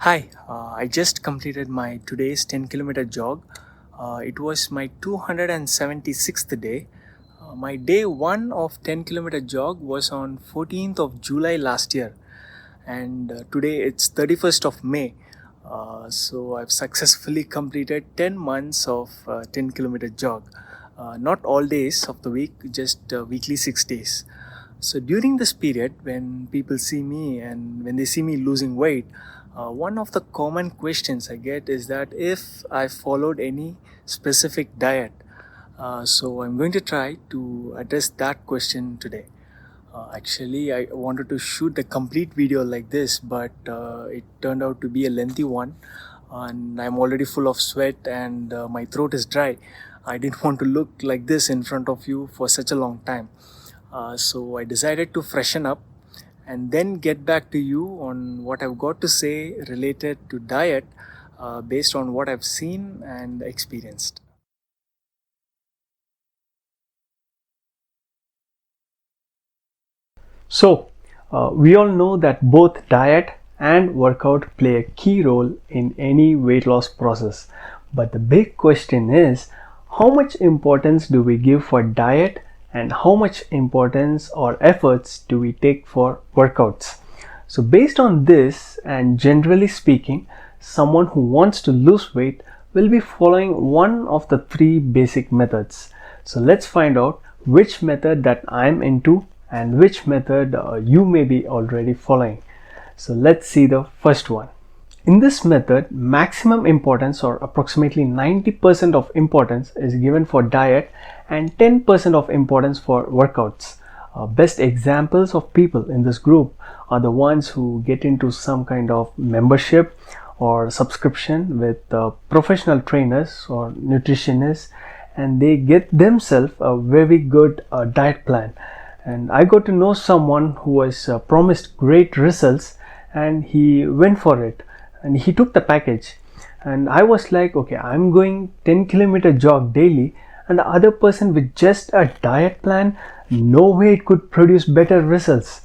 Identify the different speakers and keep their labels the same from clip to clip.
Speaker 1: Hi, I just completed my today's 10-kilometer jog. It was my 276th day. My day one of 10-kilometer jog was on 14th of July last year, and today it's 31st of May. So I've successfully completed 10 months of 10-kilometer jog. Not all days of the week, just weekly 6 days. So during this period, when people see me and when they see me losing weight, one of the common questions I get is that if I followed any specific diet. So I'm going to try to address that question today. Actually, I wanted to shoot the complete video like this, but it turned out to be a lengthy one, and I'm already full of sweat and my throat is dry. I didn't want to look like this in front of you for such a long time. So I decided to freshen up and then get back to you on what I've got to say related to diet based on what I've seen and experienced.
Speaker 2: We all know that both diet and workout play a key role in any weight loss process. But the big question is, how much importance do we give for diet and how much importance or efforts do we take for workouts? So based on this, and generally speaking, someone who wants to lose weight will be following one of the three basic methods. So let's find out which method that I'm into and which method you may be already following. So let's see the first one. In this method, maximum importance, or approximately 90% of importance, is given for diet and 10% of importance for workouts. Best examples of people in this group are the ones who get into some kind of membership or subscription with professional trainers or nutritionists, and they get themselves a very good diet plan. And I got to know someone who was promised great results, and he went for it and he took the package. And I was like, okay, I'm going 10-kilometer jog daily, and the other person with just a diet plan, no way it could produce better results.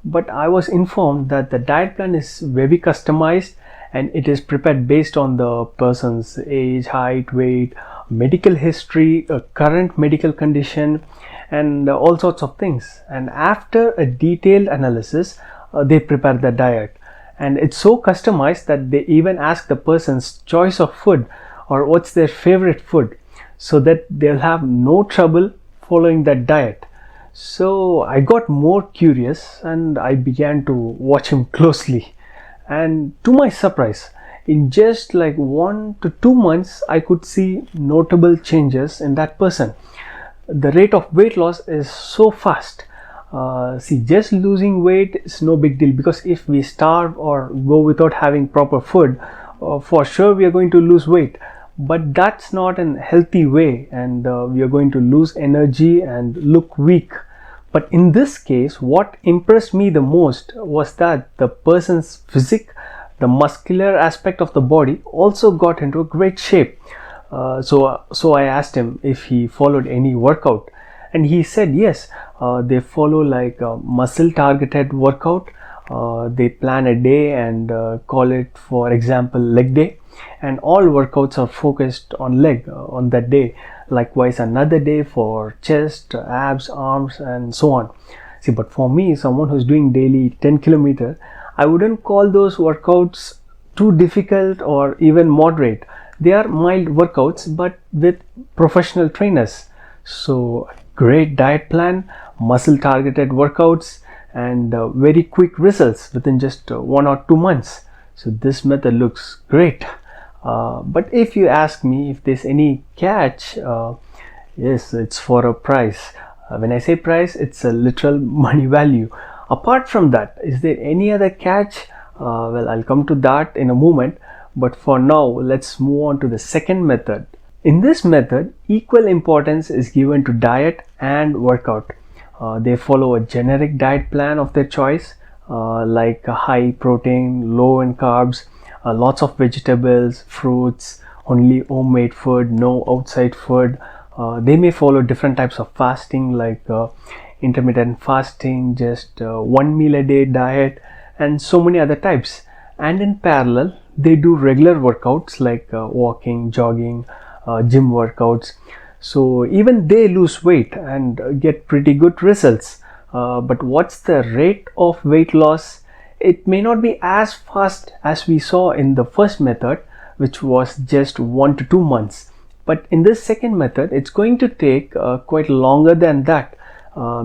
Speaker 2: But I was informed that the diet plan is very customized and it is prepared based on the person's age, height, weight, medical history, current medical condition, and all sorts of things. And after a detailed analysis, they prepare the diet. And it's so customized that they even ask the person's choice of food or what's their favorite food, so that they'll have no trouble following that diet. So I got more curious and I began to watch him closely. And to my surprise, in just like 1 to 2 months, I could see notable changes in that person. The rate of weight loss is so fast. Just losing weight is no big deal, because if we starve or go without having proper food, for sure we are going to lose weight. But that's not a healthy way, and we are going to lose energy and look weak. But in this case, what impressed me the most was that the person's physique, the muscular aspect of the body, also got into a great shape. So I asked him if he followed any workout, and he said yes, they follow like a muscle targeted workout. They plan a day and call it, for example, leg day, and all workouts are focused on leg on that day. Likewise, another day for chest, abs, arms, and so on. See, but for me, someone who's doing daily 10-kilometer, I wouldn't call those workouts too difficult or even moderate. They are mild workouts, but with professional trainers. So great diet plan, muscle targeted workouts, and very quick results within just 1 or 2 months. So this method looks great. But if you ask me if there's any catch, yes, it's for a price. When I say price, it's a literal money value. Apart from that, is there any other catch? Well, I'll come to that in a moment. But for now, let's move on to the second method. In this method, equal importance is given to diet and workout. They follow a generic diet plan of their choice, like high protein, low in carbs, lots of vegetables, fruits, only homemade food, no outside food. They may follow different types of fasting, like intermittent fasting, just one meal a day diet, and so many other types. and in parallel they do regular workouts like walking, jogging, gym workouts. So even they lose weight and get pretty good results. But what's the rate of weight loss? It may not be as fast as we saw in the first method, which was just 1 to 2 months. But in this second method, it's going to take quite longer than that,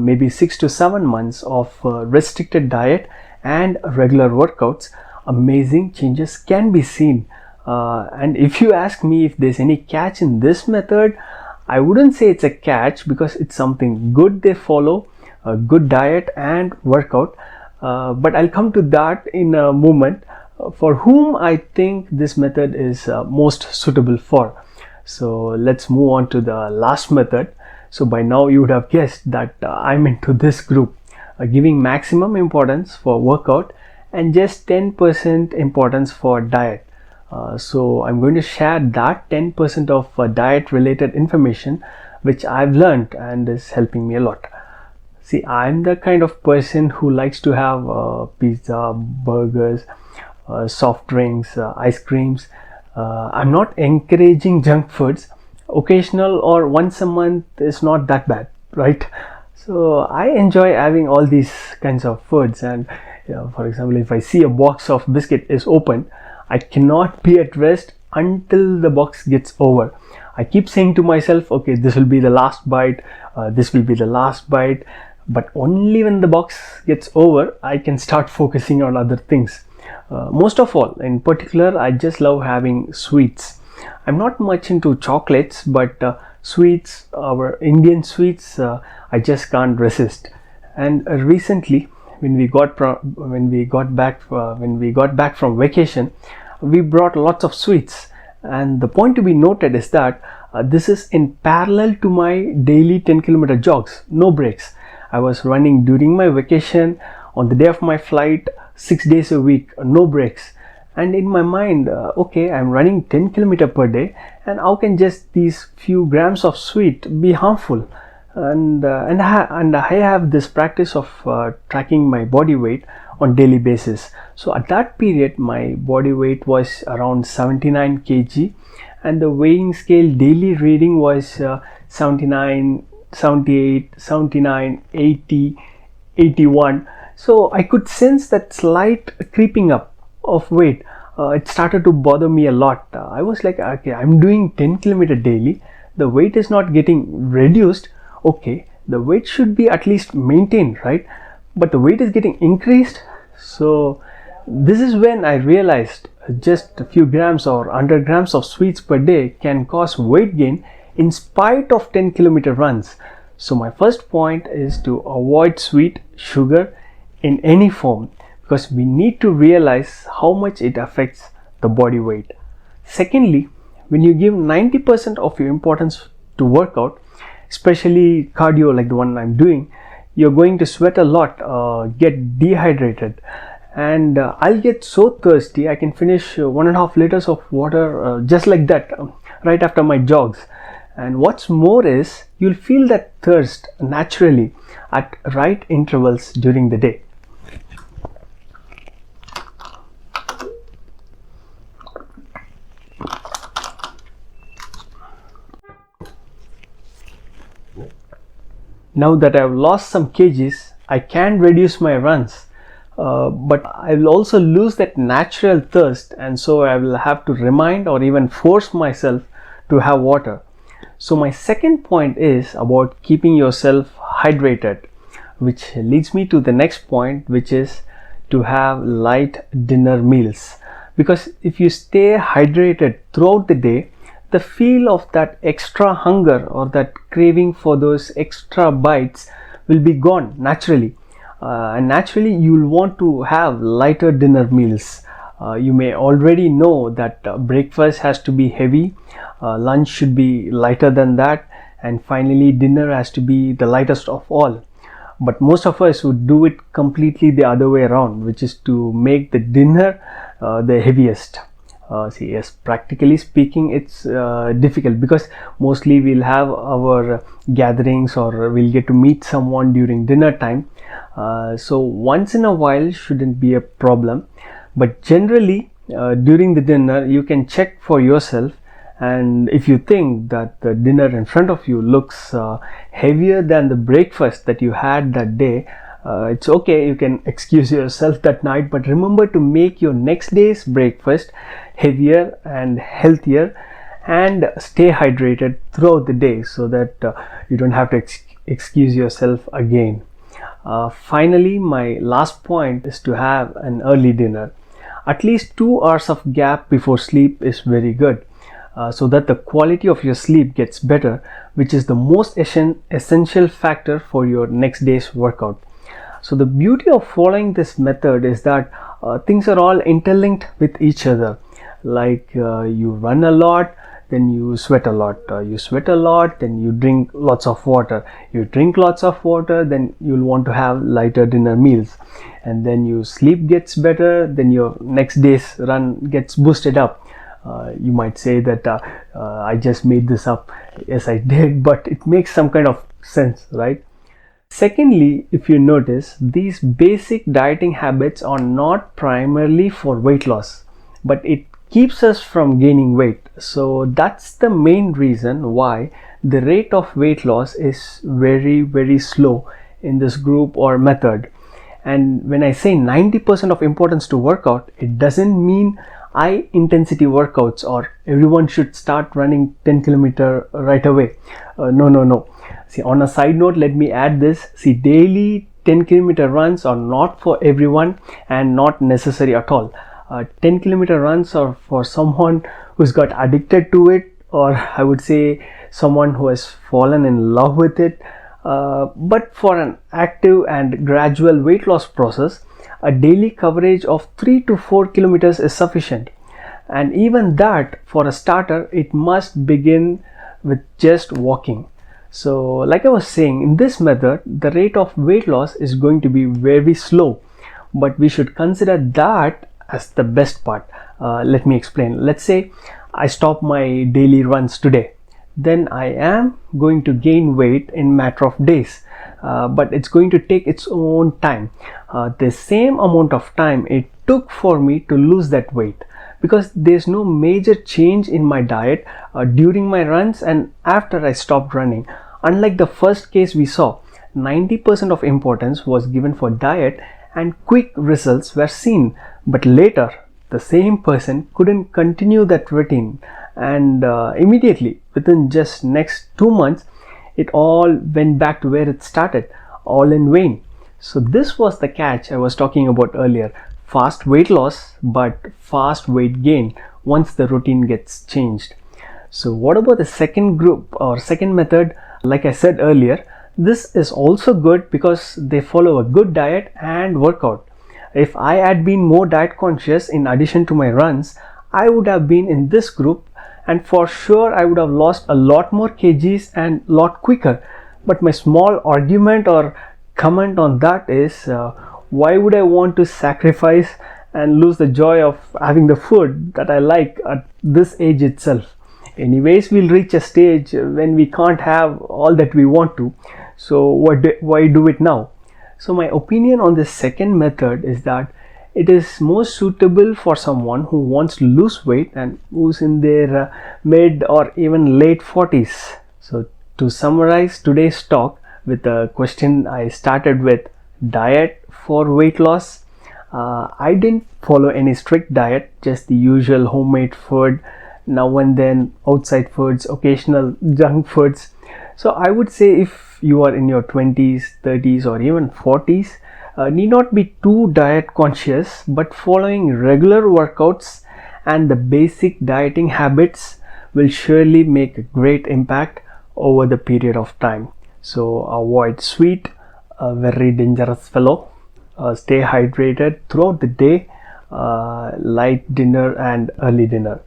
Speaker 2: maybe 6 to 7 months of restricted diet and regular workouts. Amazing changes can be seen. And if you ask me if there's any catch in this method, I wouldn't say it's a catch, because it's something good they follow, a good diet and workout. But I'll come to that in a moment, for whom I think this method is most suitable for. So let's move on to the last method. So by now you would have guessed that I'm into this group, giving maximum importance for workout and just 10% importance for diet. So I'm going to share that 10% of diet related information which I've learned and is helping me a lot. See, I'm the kind of person who likes to have pizza, burgers, soft drinks, ice creams. I'm not encouraging junk foods. Occasional or once a month is not that bad, right? So I enjoy having all these kinds of foods. And for example, if I see a box of biscuit is open, I cannot be at rest until the box gets over. I keep saying to myself, okay, this will be the last bite, this will be the last bite. But only when the box gets over, I can start focusing on other things. Most of all, in particular, I just love having sweets. I'm not much into chocolates, but sweets, our Indian sweets, I just can't resist. And recently, when we got back from vacation, we brought lots of sweets. And the point to be noted is that this is in parallel to my daily 10-kilometer jogs, no breaks. I was running during my vacation, on the day of my flight, 6 days a week, no breaks. And in my mind, okay, I'm running 10 km per day, and how can just these few grams of sweet be harmful? And I have this practice of tracking my body weight on daily basis. So at that period, my body weight was around 79 kg, and the weighing scale daily reading was 79, 78, 79, 80, 81. So I could sense that slight creeping up of weight. It started to bother me a lot. I was like, okay, I'm doing 10 km daily. The weight is not getting reduced. Okay, the weight should be at least maintained, right? But the weight is getting increased. So this is when I realized just a few grams or 100 grams of sweets per day can cause weight gain in spite of 10 km runs. So my first point is to avoid sweet, sugar in any form, because we need to realize how much it affects the body weight. Secondly, when you give 90% of your importance to workout, especially cardio like the one I'm doing, you're going to sweat a lot, get dehydrated, and I'll get so thirsty I can finish 1.5 liters of water just like that right after my jogs. And what's more is you'll feel that thirst naturally at right intervals during the day. Now that I've lost some kgs, I can reduce my runs, but I will also lose that natural thirst, and so I will have to remind or even force myself to have water. So my second point is about keeping yourself hydrated, which leads me to the next point, which is to have light dinner meals. Because if you stay hydrated throughout the day, the feel of that extra hunger or that craving for those extra bites will be gone naturally. And naturally you'll want to have lighter dinner meals. You may already know that breakfast has to be heavy, lunch should be lighter than that, and finally dinner has to be the lightest of all. But most of us would do it completely the other way around, which is to make the dinner the heaviest. See, yes, practically speaking, it's difficult because mostly we'll have our gatherings or we'll get to meet someone during dinner time. So once in a while shouldn't be a problem. But generally, during the dinner, you can check for yourself, and if you think that the dinner in front of you looks heavier than the breakfast that you had that day, it's okay, you can excuse yourself that night, but remember to make your next day's breakfast heavier and healthier, and stay hydrated throughout the day so that you don't have to excuse yourself again. Finally, my last point is to have an early dinner. At least 2 hours of gap before sleep is very good, so that the quality of your sleep gets better, which is the most essential factor for your next day's workout. So the beauty of following this method is that things are all interlinked with each other. Like you run a lot, then you sweat a lot. You sweat a lot, then you drink lots of water. You drink lots of water, then you'll want to have lighter dinner meals. And then your sleep gets better, then your next day's run gets boosted up. You might say that I just made this up. Yes, I did, but it makes some kind of sense, right? Secondly, if you notice, these basic dieting habits are not primarily for weight loss, but it keeps us from gaining weight. So that's the main reason why the rate of weight loss is very, very slow in this group or method. And when I say 90% of importance to workout, it doesn't mean high intensity workouts or everyone should start running 10 kilometer right away. No. See, on a side note, let me add this. See, daily 10 kilometer runs are not for everyone and not necessary at all. 10 kilometer runs are for someone who's got addicted to it, or I would say someone who has fallen in love with it. But for an active and gradual weight loss process, a daily coverage of 3 to 4 kilometers is sufficient. And even that, for a starter, it must begin with just walking. So like I was saying, in this method, the rate of weight loss is going to be very slow, but we should consider that as the best part. Let me explain. Let's say I stop my daily runs today, then I am going to gain weight in matter of days, but it's going to take its own time. The same amount of time it took for me to lose that weight, because there's no major change in my diet during my runs and after I stopped running. Unlike the first case we saw, 90% of importance was given for diet and quick results were seen, but later the same person couldn't continue that routine, and immediately within just next 2 months it all went back to where it started, all in vain. So this was the catch I was talking about earlier. Fast weight loss but fast weight gain once the routine gets changed. So what about the second group or second method? Like I said earlier, this is also good because they follow a good diet and workout. If I had been more diet conscious in addition to my runs, I would have been in this group, and for sure I would have lost a lot more kgs and lot quicker. But my small argument or comment on that is, why would I want to sacrifice and lose the joy of having the food that I like at this age itself? Anyways, we'll reach a stage when we can't have all that we want to, so why do it now? So my opinion on this second method is that it is most suitable for someone who wants to lose weight and who's in their mid or even late 40s. So to summarize today's talk with the question I started with, diet for weight loss, I didn't follow any strict diet, just the usual homemade food, now and then outside foods, occasional junk foods. So I would say if you are in your 20s, 30s or even 40s, need not be too diet conscious, but following regular workouts and the basic dieting habits will surely make a great impact over the period of time. So avoid sweet, a very dangerous fellow. Stay hydrated throughout the day, light dinner and early dinner.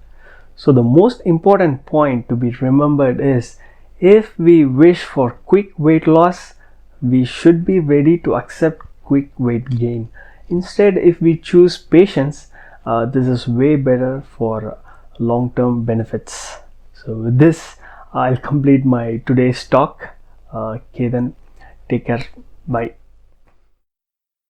Speaker 2: So the most important point to be remembered is, if we wish for quick weight loss, we should be ready to accept quick weight gain. Instead, if we choose patience, this is way better for long-term benefits. So with this, I'll complete my today's talk. Okay then, take care. Bye.